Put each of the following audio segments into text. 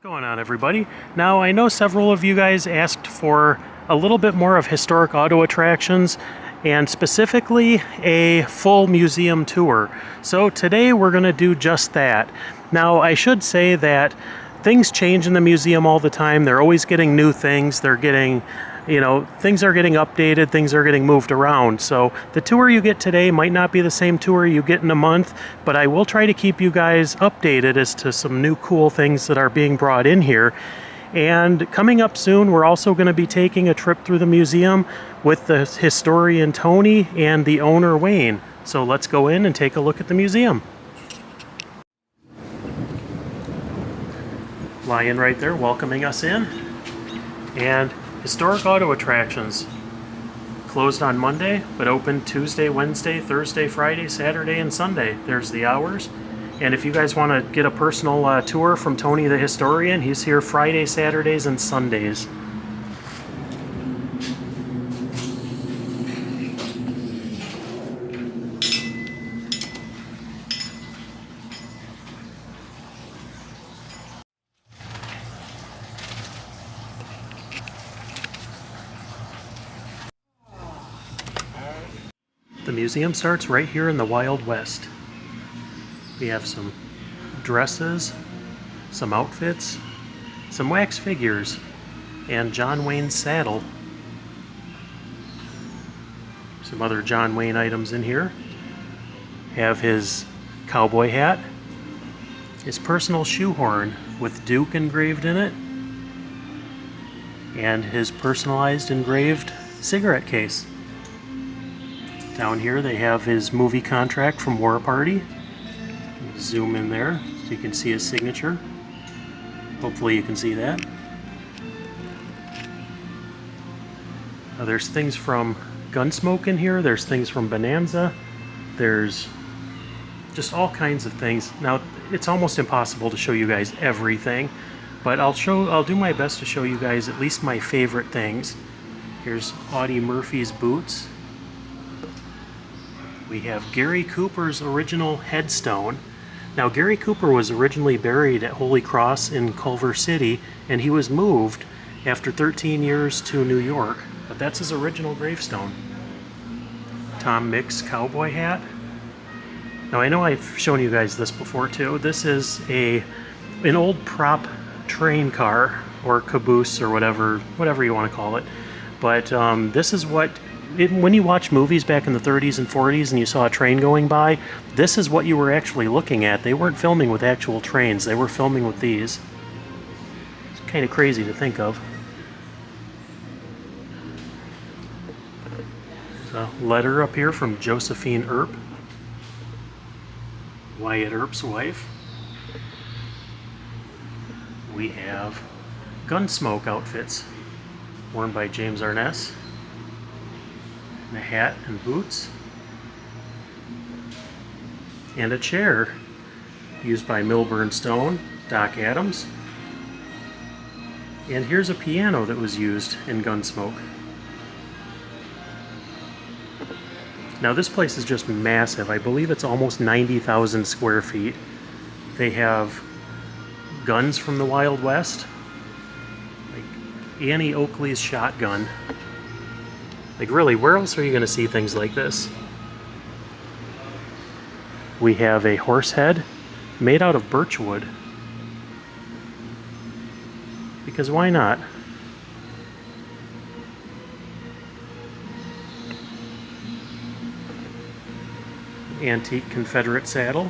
Going on, everybody? Now, I know several of you guys asked for a little bit more of historic auto attractions and specifically a full museum tour. So today we're going to do just that. Now, I should say that things change in the museum all the time. They're always getting new things. They're getting, things are getting updated, things are getting moved around. So the tour you get today might not be the same tour you get in a month, but I will try to keep you guys updated as to some new cool things that are being brought in here. And coming up soon, we're also going to be taking a trip through the museum with the historian Tony and the owner Wayne. So let's go in and take a look at the museum. Lion right there welcoming us in. And historic auto attractions. Closed on Monday, but open Tuesday, Wednesday, Thursday, Friday, Saturday, and Sunday. There's the hours. And if you guys want to get a personal tour from Tony the historian, he's here Friday, Saturdays, and Sundays. The museum starts right here in the Wild West. We have some dresses, some outfits, some wax figures, and John Wayne's saddle. Some other John Wayne items in here. Have his cowboy hat, his personal shoehorn with Duke engraved in it, and his personalized engraved cigarette case. Down here they have his movie contract from War Party. Zoom in there so you can see his signature. Hopefully you can see that. There's things from Gunsmoke in here. There's things from Bonanza. There's just all kinds of things. Now, it's almost impossible to show you guys everything, but I'll do my best to show you guys at least my favorite things. Here's Audie Murphy's boots. We have Gary Cooper's original headstone. Now, Gary Cooper was originally buried at Holy Cross in Culver City, and he was moved after 13 years to New York, but that's his original gravestone. Tom Mick's cowboy hat. Now, I know I've shown you guys this before too. This is an old prop train car or caboose or whatever you want to call it. But this is what when you watch movies back in the 30s and 40s and you saw a train going by, this is what you were actually looking at. They weren't filming with actual trains, they were filming with these. It's kind of crazy to think of. There's a letter up here from Josephine Earp, Wyatt Earp's wife. We have Gunsmoke outfits worn by James Arness. A hat and boots, and a chair used by Milburn Stone, Doc Adams. And here's a piano that was used in Gunsmoke. Now this place is just massive. I believe it's almost 90,000 square feet. They have guns from the Wild West, like Annie Oakley's shotgun. Like, really, where else are you going to see things like this? We have a horse head made out of birchwood. Because why not? Antique Confederate saddle,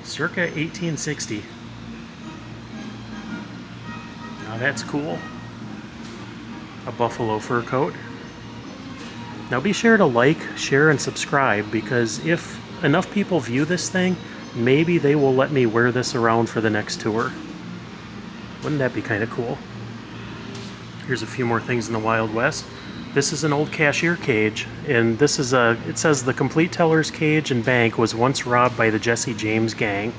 circa 1860. Now that's cool. A buffalo fur coat. Now be sure to like, share, and subscribe, because if enough people view this thing, maybe they will let me wear this around for the next tour. Wouldn't that be kind of cool? Here's a few more things in the Wild West. This is an old cashier cage, and this is it says the Complete Teller's Cage and Bank was once robbed by the Jesse James Gang.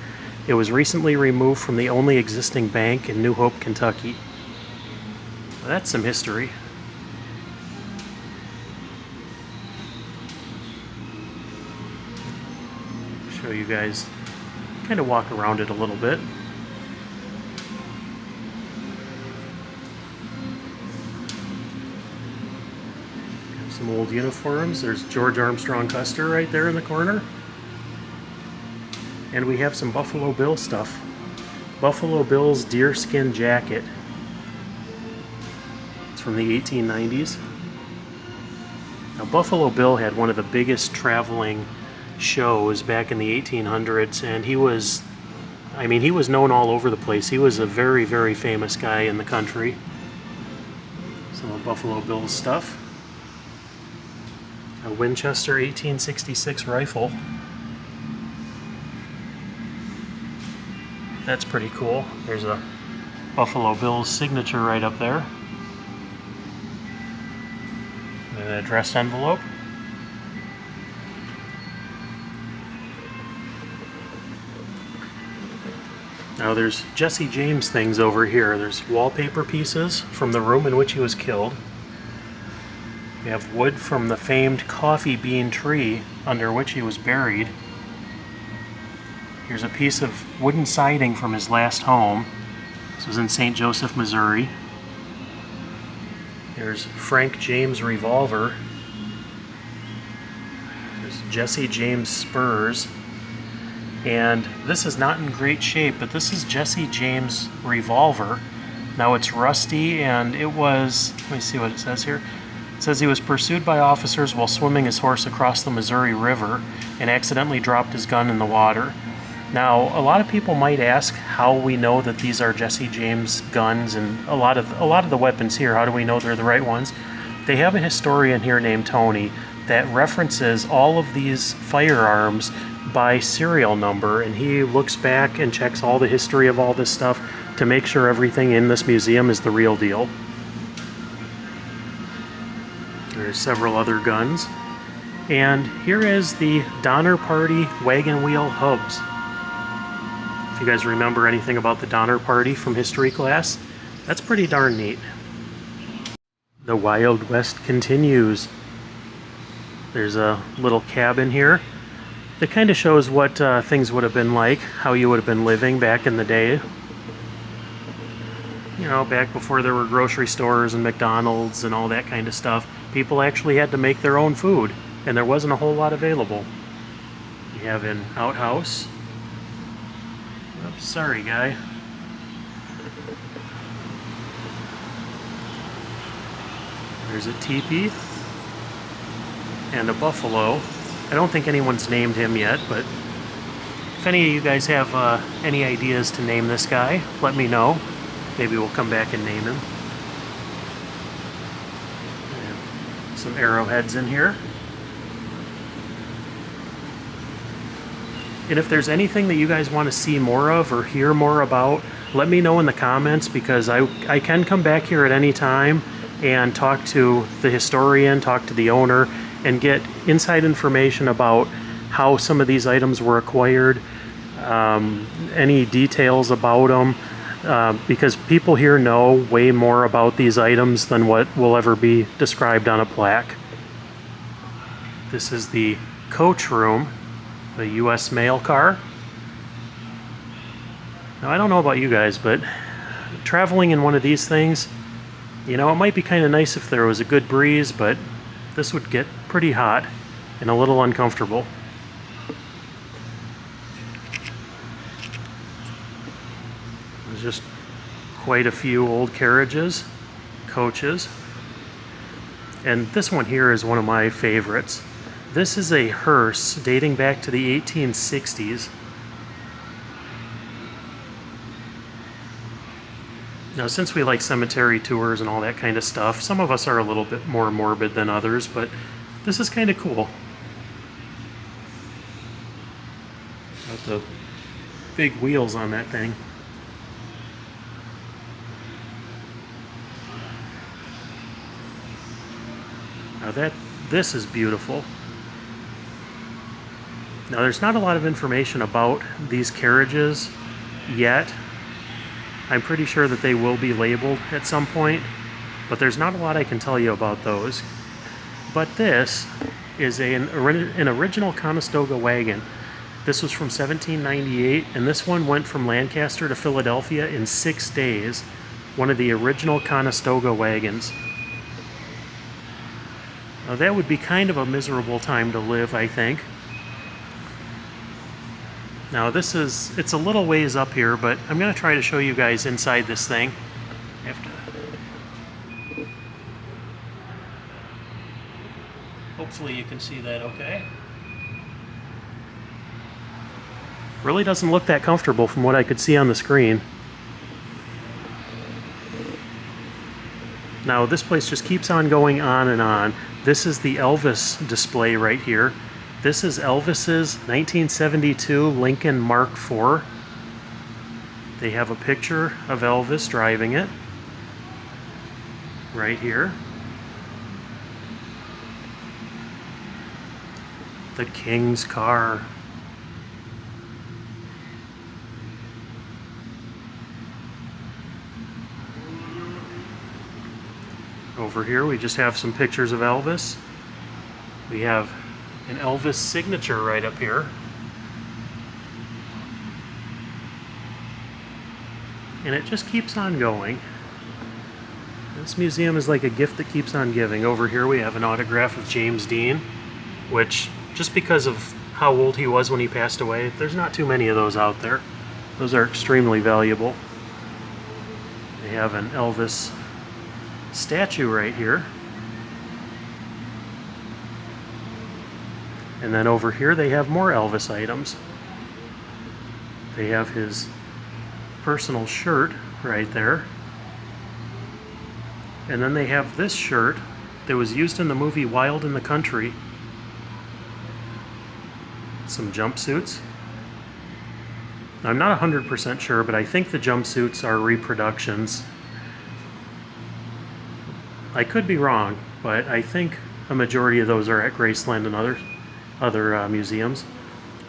It was recently removed from the only existing bank in New Hope, Kentucky. Well, that's some history. Show you guys, kind of walk around it a little bit. Some old uniforms. There's George Armstrong Custer right there in the corner. And we have some Buffalo Bill stuff. Buffalo Bill's deerskin jacket. It's from the 1890s. Now, Buffalo Bill had one of the biggest traveling shows back in the 1800s, and he was known all over the place. He was a very, very famous guy in the country. Some of Buffalo Bill's stuff. A Winchester 1866 rifle. That's pretty cool. There's a Buffalo Bill's signature right up there. And an addressed envelope. Now there's Jesse James things over here. There's wallpaper pieces from the room in which he was killed. We have wood from the famed coffee bean tree under which he was buried. Here's a piece of wooden siding from his last home. This was in St. Joseph, Missouri. There's Frank James revolver. There's Jesse James spurs. And this is not in great shape, but this is Jesse James revolver. Now it's rusty, and it was, let me see what it says here. It says he was pursued by officers while swimming his horse across the Missouri River and accidentally dropped his gun in the water. Now, a lot of people might ask how we know that these are Jesse James guns, and a lot of the weapons here, how do we know they're the right ones? They have a historian here named Tony that references all of these firearms by serial number, and he looks back and checks all the history of all this stuff to make sure everything in this museum is the real deal. There's several other guns. And here is the Donner Party wagon wheel hubs. If you guys remember anything about the Donner Party from history class, that's pretty darn neat. The Wild West continues. There's a little cabin here that kind of shows what things would have been like, how you would have been living back in the day. You know, back before there were grocery stores and McDonald's and all that kind of stuff. People actually had to make their own food, and there wasn't a whole lot available. You have an outhouse. Oops, sorry, guy. There's a teepee and a buffalo. I don't think anyone's named him yet, but if any of you guys have any ideas to name this guy, let me know. Maybe we'll come back and name him. And some arrowheads in here. And if there's anything that you guys want to see more of or hear more about, let me know in the comments, because I can come back here at any time and talk to the historian, talk to the owner, and get inside information about how some of these items were acquired, any details about them, because people here know way more about these items than what will ever be described on a plaque. This is the coach room, the U.S. mail car. Now, I don't know about you guys, but traveling in one of these things, you know, it might be kind of nice if there was a good breeze, but this would get pretty hot and a little uncomfortable. There's just quite a few old carriages, coaches. And this one here is one of my favorites. This is a hearse dating back to the 1860s. Now, since we like cemetery tours and all that kind of stuff, some of us are a little bit more morbid than others, but this is kind of cool. Got the big wheels on that thing. Now this is beautiful. Now, there's not a lot of information about these carriages yet. I'm pretty sure that they will be labeled at some point, but there's not a lot I can tell you about those. But this is an original Conestoga wagon. This was from 1798, and this one went from Lancaster to Philadelphia in 6 days. One of the original Conestoga wagons. Now that would be kind of a miserable time to live, I think. Now it's a little ways up here, but I'm going to try to show you guys inside this thing. Hopefully you can see that okay. Really doesn't look that comfortable from what I could see on the screen. Now this place just keeps on going on and on. This is the Elvis display right here. This is Elvis's 1972 Lincoln Mark IV. They have a picture of Elvis driving it right here. The King's car. Over here we just have some pictures of Elvis. We have an Elvis signature right up here. And it just keeps on going. This museum is like a gift that keeps on giving. Over here we have an autograph of James Dean, which, just because of how old he was when he passed away, there's not too many of those out there. Those are extremely valuable. They have an Elvis statue right here. And then over here they have more Elvis items. They have his personal shirt right there. And then they have this shirt that was used in the movie Wild in the Country. Some jumpsuits. Now, I'm not 100% sure, but I think the jumpsuits are reproductions. I could be wrong, but I think a majority of those are at Graceland and other museums,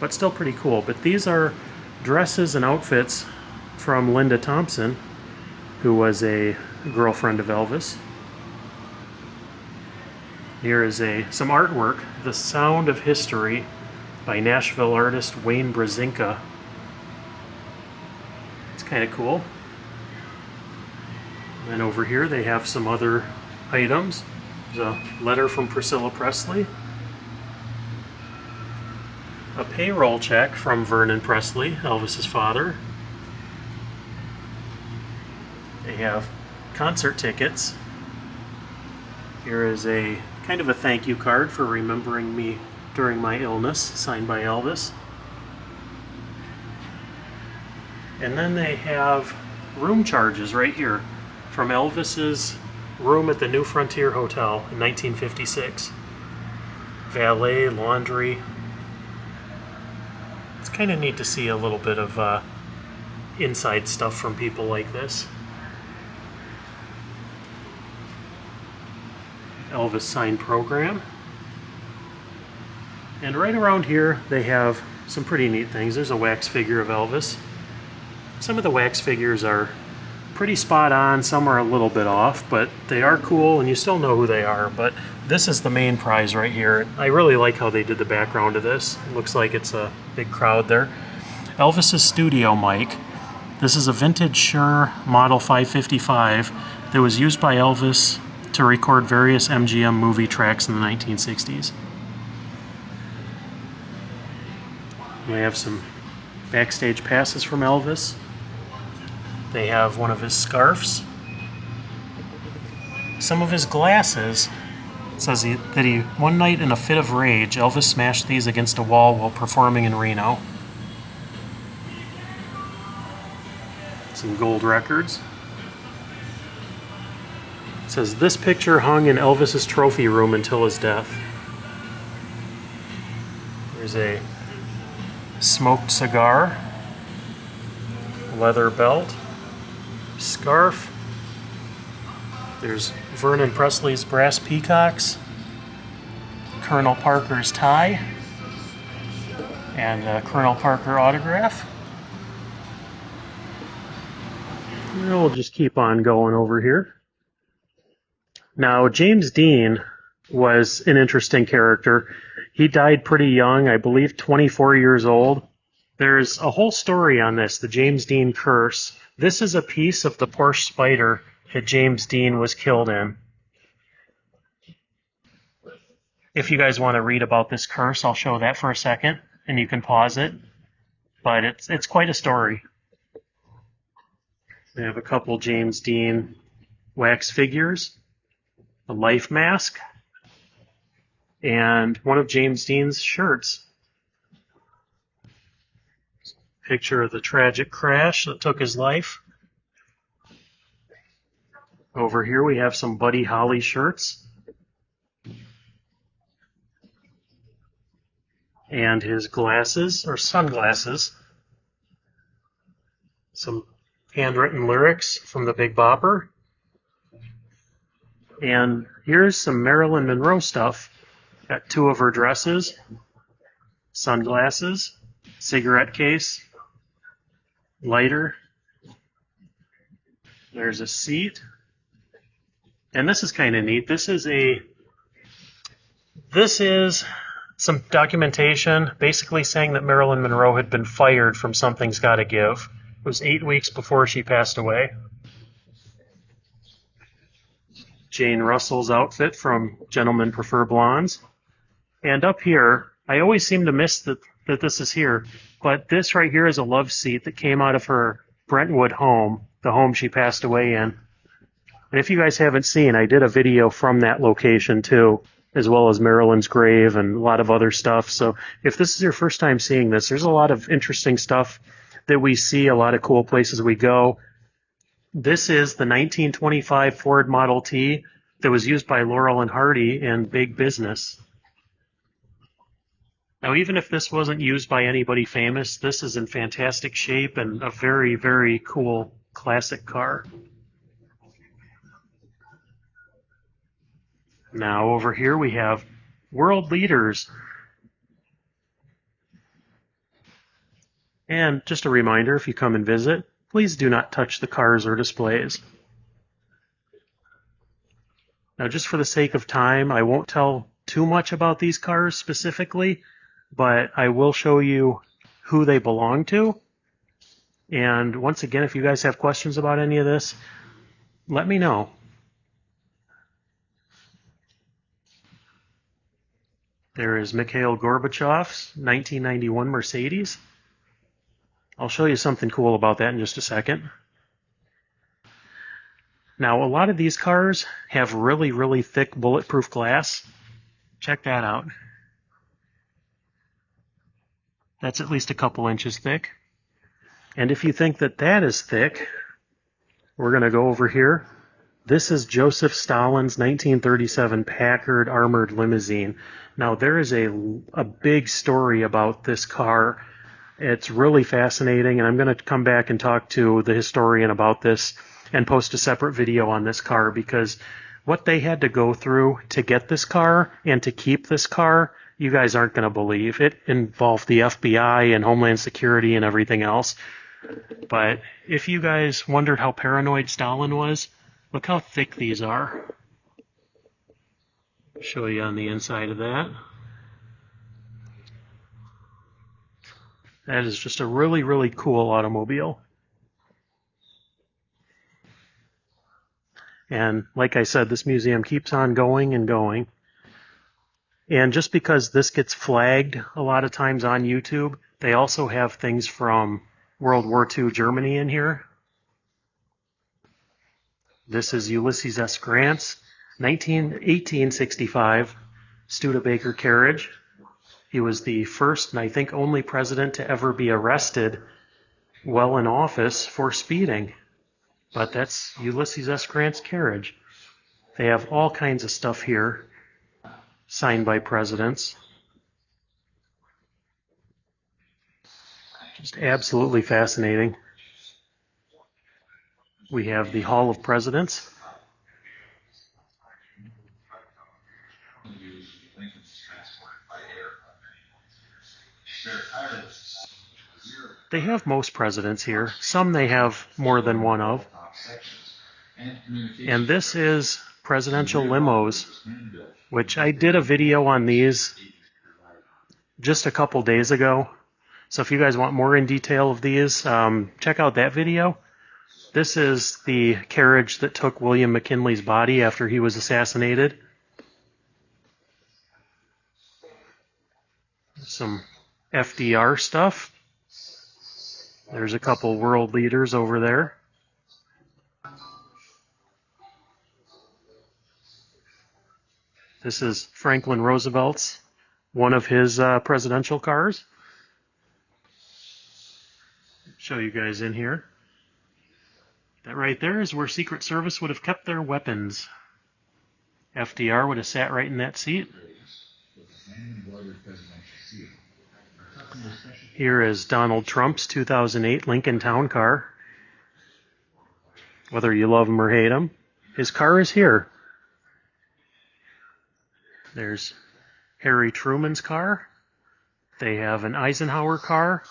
but still pretty cool. But these are dresses and outfits from Linda Thompson, who was a girlfriend of Elvis. Here is some artwork, The Sound of History by Nashville artist Wayne Brzezinka. It's kind of cool. And over here they have some other items. There's a letter from Priscilla Presley. A payroll check from Vernon Presley, Elvis's father. They have concert tickets. Here is a kind of a thank you card for remembering me during my illness, signed by Elvis. And then they have room charges right here from Elvis's room at the New Frontier Hotel in 1956. Valet, laundry. It's kind of neat to see a little bit of inside stuff from people like this. Elvis signed program. And right around here they have some pretty neat things. There's a wax figure of Elvis. Some of the wax figures are pretty spot on, some are a little bit off, but they are cool and you still know who they are. But this is the main prize right here. I really like how they did the background of this. It looks like it's a big crowd there. Elvis's studio mic. This is a vintage Shure Model 555 that was used by Elvis to record various MGM movie tracks in the 1960s. We have some backstage passes from Elvis. They have one of his scarves. Some of his glasses. It says that one night in a fit of rage, Elvis smashed these against a wall while performing in Reno. Some gold records. It says this picture hung in Elvis's trophy room until his death. There's a smoked cigar, leather belt, scarf. There's Vernon Presley's brass peacocks, Colonel Parker's tie, and a Colonel Parker autograph. And we'll just keep on going over here. Now, James Dean was an interesting character. He died pretty young, I believe 24 years old. There's a whole story on this, the James Dean curse. This is a piece of the Porsche Spider that James Dean was killed in. If you guys want to read about this curse, I'll show that for a second, and you can pause it. But it's quite a story. We have a couple James Dean wax figures, a life mask, and one of James Dean's shirts. Picture of the tragic crash that took his life. Over here we have some Buddy Holly shirts. And his glasses, or sunglasses. Some handwritten lyrics from the Big Bopper. And here's some Marilyn Monroe stuff. Got two of her dresses, sunglasses, cigarette case, lighter. There's a seat. And this is kind of neat. This is some documentation basically saying that Marilyn Monroe had been fired from Something's Gotta Give. It was 8 weeks before she passed away. Jane Russell's outfit from Gentlemen Prefer Blondes. And up here, I always seem to miss that this is here, but this right here is a love seat that came out of her Brentwood home, the home she passed away in. And if you guys haven't seen, I did a video from that location too, as well as Marilyn's grave and a lot of other stuff. So if this is your first time seeing this, there's a lot of interesting stuff that we see, a lot of cool places we go. This is the 1925 Ford Model T that was used by Laurel and Hardy in Big Business. Now, even if this wasn't used by anybody famous, this is in fantastic shape and a very, very cool classic car. Now, over here we have world leaders. And just a reminder, if you come and visit, please do not touch the cars or displays. Now, just for the sake of time, I won't tell too much about these cars specifically, but I will show you who they belong to. And once again, if you guys have questions about any of this, let me know. There is Mikhail Gorbachev's 1991 Mercedes. I'll show you something cool about that in just a second. Now, a lot of these cars have really, really thick bulletproof glass. Check that out. That's at least a couple inches thick. And if you think that that is thick, we're going to go over here. This is Joseph Stalin's 1937 Packard armored limousine. Now, there is a big story about this car. It's really fascinating, and I'm going to come back and talk to the historian about this and post a separate video on this car, because what they had to go through to get this car and to keep this car, you guys aren't going to believe. It involved the FBI and Homeland Security and everything else. But if you guys wondered how paranoid Stalin was, look how thick these are. I'll show you on the inside of that. That is just a really, really cool automobile. And like I said, this museum keeps on going and going. And just because this gets flagged a lot of times on YouTube, they also have things from World War II Germany in here. This is Ulysses S. Grant's 1865 Studebaker carriage. He was the first and I think only president to ever be arrested while in office for speeding. But that's Ulysses S. Grant's carriage. They have all kinds of stuff here, signed by presidents. Just absolutely fascinating. We have the Hall of Presidents. They have most presidents here. Some they have more than one of. And this is presidential limos, which I did a video on these just a couple days ago. So if you guys want more in detail of these, check out that video. This is the carriage that took William McKinley's body after he was assassinated. Some FDR stuff. There's a couple world leaders over there. This is Franklin Roosevelt's, one of his presidential cars. Show you guys in here. That right there is where Secret Service would have kept their weapons. FDR would have sat right in that seat. Here is Donald Trump's 2008 Lincoln Town Car. Whether you love him or hate him, his car is here. There's Harry Truman's car. They have an Eisenhower car.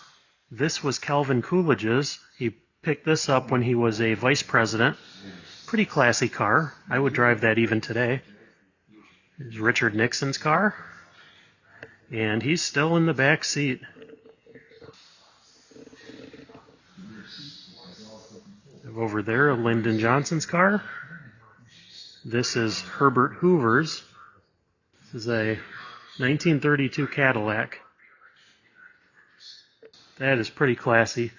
This was Calvin Coolidge's. He picked this up when he was a vice president. Pretty classy car. I would drive that even today. There's Richard Nixon's car. And he's still in the back seat. Over there, Lyndon Johnson's car. This is Herbert Hoover's. This is a 1932 Cadillac. That is pretty classy.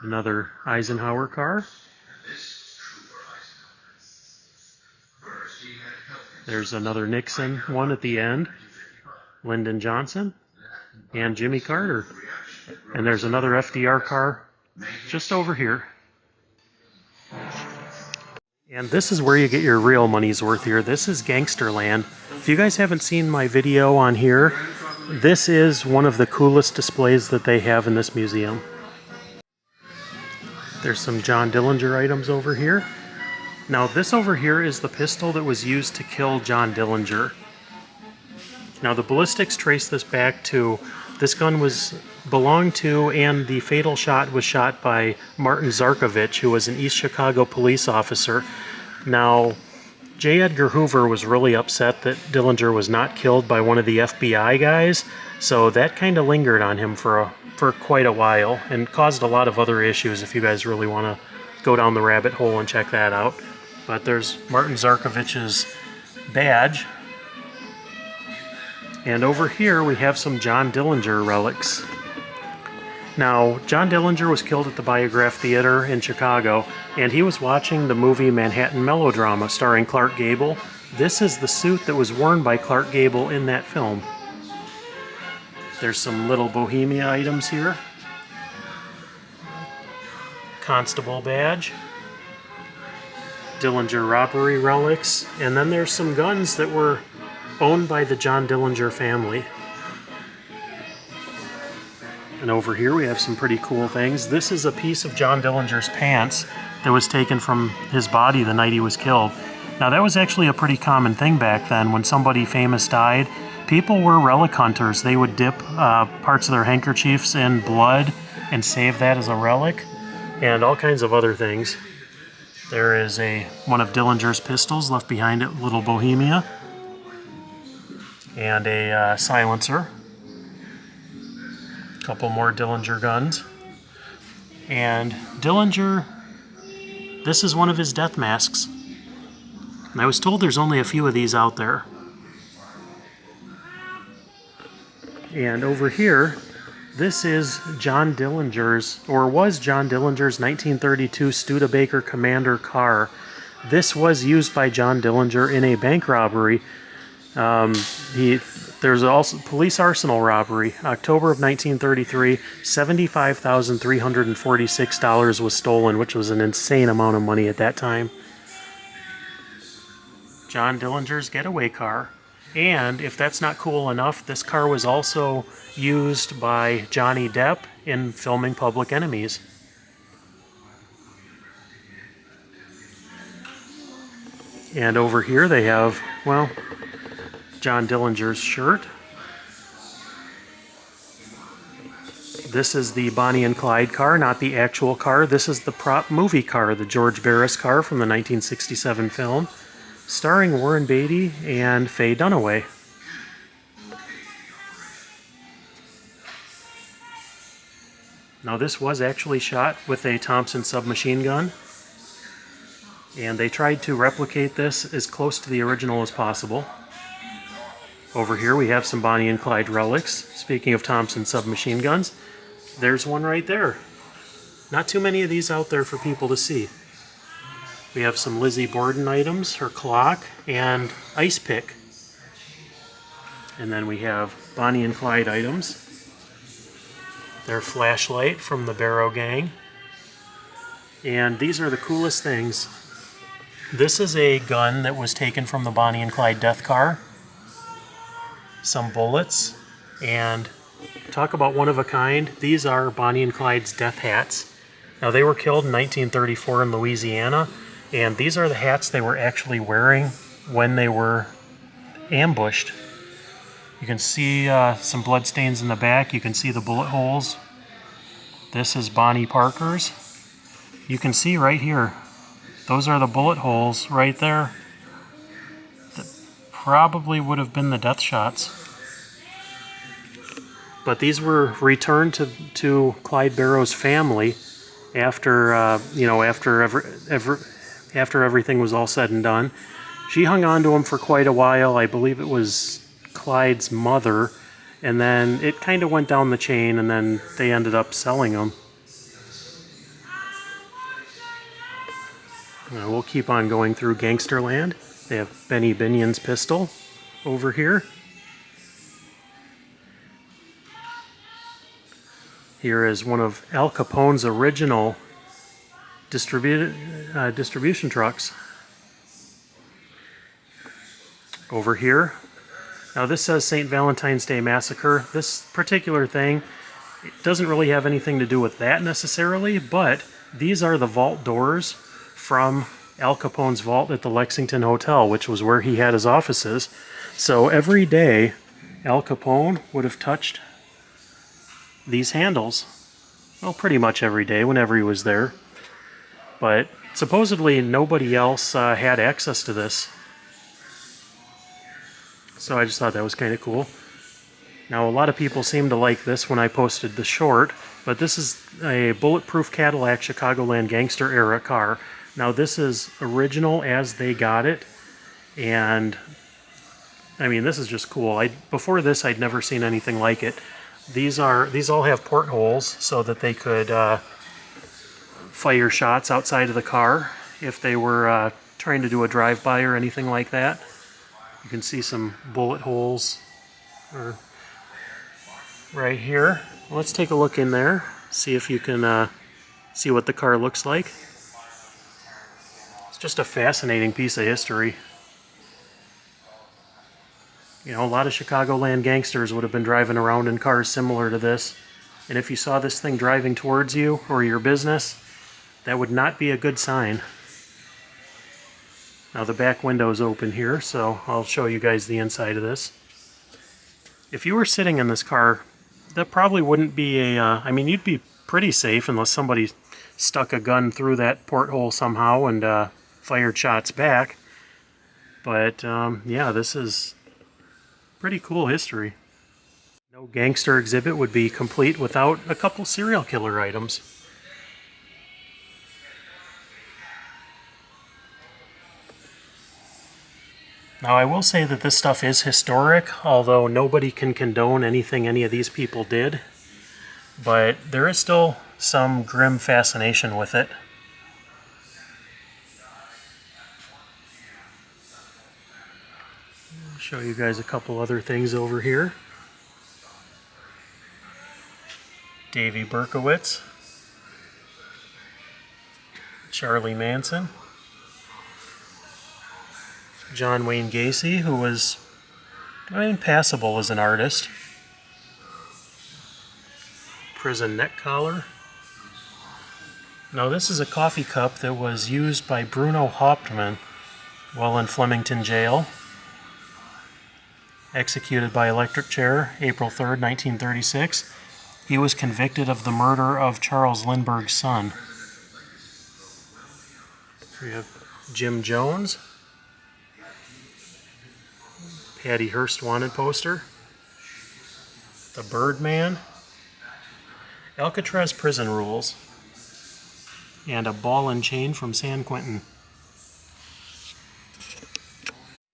Another Eisenhower car. There's another Nixon one at the end. Lyndon Johnson and Jimmy Carter. And there's another FDR car just over here. And this is where you get your real money's worth here. This is Gangsterland. If you guys haven't seen my video on here, this is one of the coolest displays that they have in this museum. There's some John Dillinger items over here. Now this over here is the pistol that was used to kill John Dillinger. Now the ballistics trace this back to, this gun belonged to, and the fatal shot was shot by Martin Zarkovich, who was an East Chicago police officer. Now, J. Edgar Hoover was really upset that Dillinger was not killed by one of the FBI guys, so that kind of lingered on him for quite a while and caused a lot of other issues if you guys really want to go down the rabbit hole and check that out. But there's Martin Zarkovich's badge. And over here we have some John Dillinger relics. Now, John Dillinger was killed at the Biograph Theater in Chicago, and he was watching the movie Manhattan Melodrama starring Clark Gable. This is the suit that was worn by Clark Gable in that film. There's some little Bohemia items here. Constable badge. Dillinger robbery relics. And then there's some guns that were owned by the John Dillinger family. And over here we have some pretty cool things. This is a piece of John Dillinger's pants that was taken from his body the night he was killed. Now that was actually a pretty common thing back then. When somebody famous died, people were relic hunters. They would dip parts of their handkerchiefs in blood and save that as a relic, and all kinds of other things. There is one of Dillinger's pistols left behind at Little Bohemia, and a silencer. A couple more Dillinger guns. And Dillinger, this is one of his death masks. And I was told there's only a few of these out there. And over here, this is John Dillinger's, or was John Dillinger's 1932 Studebaker Commander car. This was used by John Dillinger in a bank robbery. There's also police arsenal robbery. October of 1933, $75,346 was stolen, which was an insane amount of money at that time. John Dillinger's getaway car. And if that's not cool enough, this car was also used by Johnny Depp in filming Public Enemies. And over here they have, well, John Dillinger's shirt. This is the Bonnie and Clyde car, not the actual car. This is the prop movie car, the George Barris car from the 1967 film, starring Warren Beatty and Faye Dunaway. Now this was actually shot with a Thompson submachine gun, and they tried to replicate this as close to the original as possible. Over here we have some Bonnie and Clyde relics. Speaking of Thompson submachine guns, there's one right there. Not too many of these out there for people to see. We have some Lizzie Borden items, her clock, and ice pick. And then we have Bonnie and Clyde items. Their flashlight from the Barrow Gang. And these are the coolest things. This is a gun that was taken from the Bonnie and Clyde death car. Some bullets, and talk about one of a kind. These are Bonnie and Clyde's death hats. Now they were killed in 1934 in Louisiana, and these are the hats they were actually wearing when they were ambushed. You can see some blood stains in the back. You can see the bullet holes. This is Bonnie Parker's. You can see right here, those are the bullet holes right there. That probably would have been the death shots. But these were returned to Clyde Barrow's family after, after everything was all said and done. She hung on to them for quite a while. I believe it was Clyde's mother, and then it kind of went down the chain, and then they ended up selling them. We'll keep on going through Gangsterland. They have Benny Binion's pistol over here. Here is one of Al Capone's original distribution trucks. Over here. Now this says St. Valentine's Day Massacre. This particular thing, it doesn't really have anything to do with that necessarily, but these are the vault doors from Al Capone's vault at the Lexington Hotel, which was where he had his offices. So every day, Al Capone would have touched these handles. Well, pretty much every day, whenever he was there. But supposedly nobody else had access to this. So I just thought that was kind of cool. Now, a lot of people seem to like this when I posted the short, but this is a bulletproof Cadillac Chicagoland Gangster era car. Now, this is original as they got it, and I mean, this is just cool. Before this, I'd never seen anything like it. These all have portholes so that they could fire shots outside of the car if they were trying to do a drive-by or anything like that. You can see some bullet holes right here. Let's take a look in there, see if you can see what the car looks like. It's just a fascinating piece of history. You know, a lot of Chicagoland gangsters would have been driving around in cars similar to this. And if you saw this thing driving towards you or your business, that would not be a good sign. Now the back window is open here, so I'll show you guys the inside of this. If you were sitting in this car, that probably wouldn't be I mean, you'd be pretty safe unless somebody stuck a gun through that porthole somehow and fired shots back. But yeah, this is pretty cool history. No gangster exhibit would be complete without a couple serial killer items. Now, I will say that this stuff is historic, although nobody can condone anything any of these people did. But there is still some grim fascination with it. I'll show you guys a couple other things over here. Davy Berkowitz, Charlie Manson, John Wayne Gacy, who was, passable as an artist. Prison neck collar. Now this is a coffee cup that was used by Bruno Hauptmann while in Flemington Jail. Executed by electric chair, April 3rd, 1936. He was convicted of the murder of Charles Lindbergh's son. We have Jim Jones. Patty Hearst wanted poster. The Birdman. Alcatraz prison rules. And a ball and chain from San Quentin.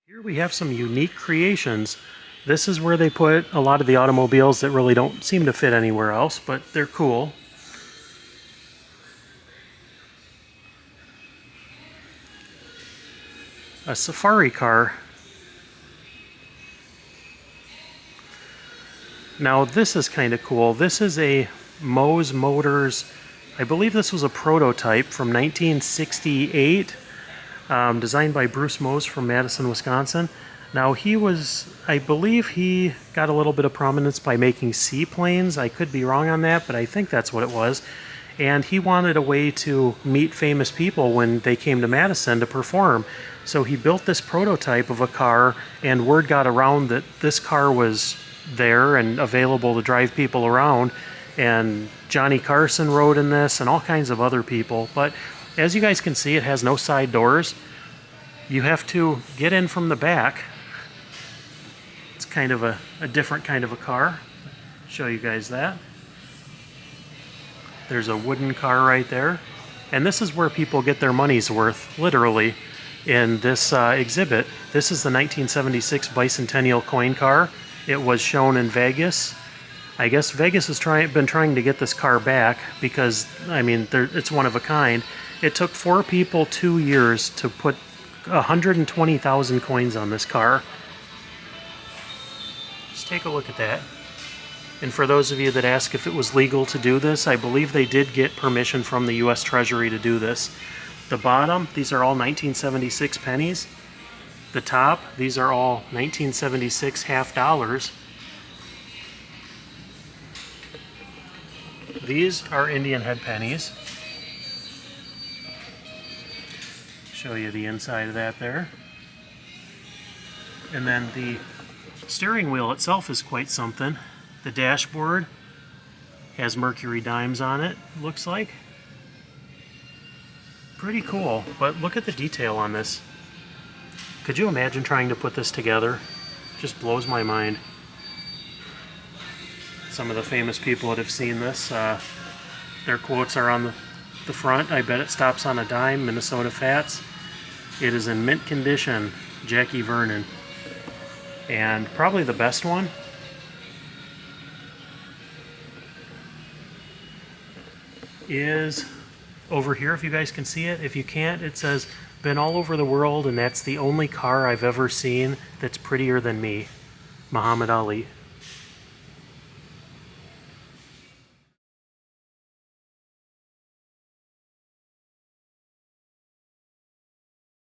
Here we have some unique creations. This is where they put a lot of the automobiles that really don't seem to fit anywhere else, but they're cool. A safari car. Now this is kind of cool. This is a Mose Motors, I believe this was a prototype from 1968, designed by Bruce Mose from Madison, Wisconsin. Now he was, I believe he got a little bit of prominence by making seaplanes. I could be wrong on that, but I think that's what it was. And he wanted a way to meet famous people when they came to Madison to perform. So he built this prototype of a car, and word got around that this car was there and available to drive people around. And Johnny Carson rode in this and all kinds of other people. But as you guys can see, it has no side doors. You have to get in from the back. It's kind of a different kind of a car. Show you guys that. There's a wooden car right there. And this is where people get their money's worth, literally, in this exhibit. This is the 1976 Bicentennial coin car. It was shown in Vegas. I guess Vegas has been trying to get this car back because, I mean, it's one of a kind. It took 4 people 2 years to put 120,000 coins on this car. Just take a look at that. And for those of you that ask if it was legal to do this, I believe they did get permission from the U.S. Treasury to do this. The bottom, these are all 1976 pennies. The top, these are all 1976 half dollars. These are Indian head pennies. Show you the inside of that there. And then the steering wheel itself is quite something. The dashboard has mercury dimes on it, looks like. Pretty cool, but look at the detail on this. Could you imagine trying to put this together? Just blows my mind. Some of the famous people that have seen this, their quotes are on the front. I bet it stops on a dime, Minnesota Fats. It is in mint condition, Jackie Vernon. And probably the best one is over here, if you guys can see it. If you can't, it says, "Been all over the world, and that's the only car I've ever seen that's prettier than me. Muhammad Ali."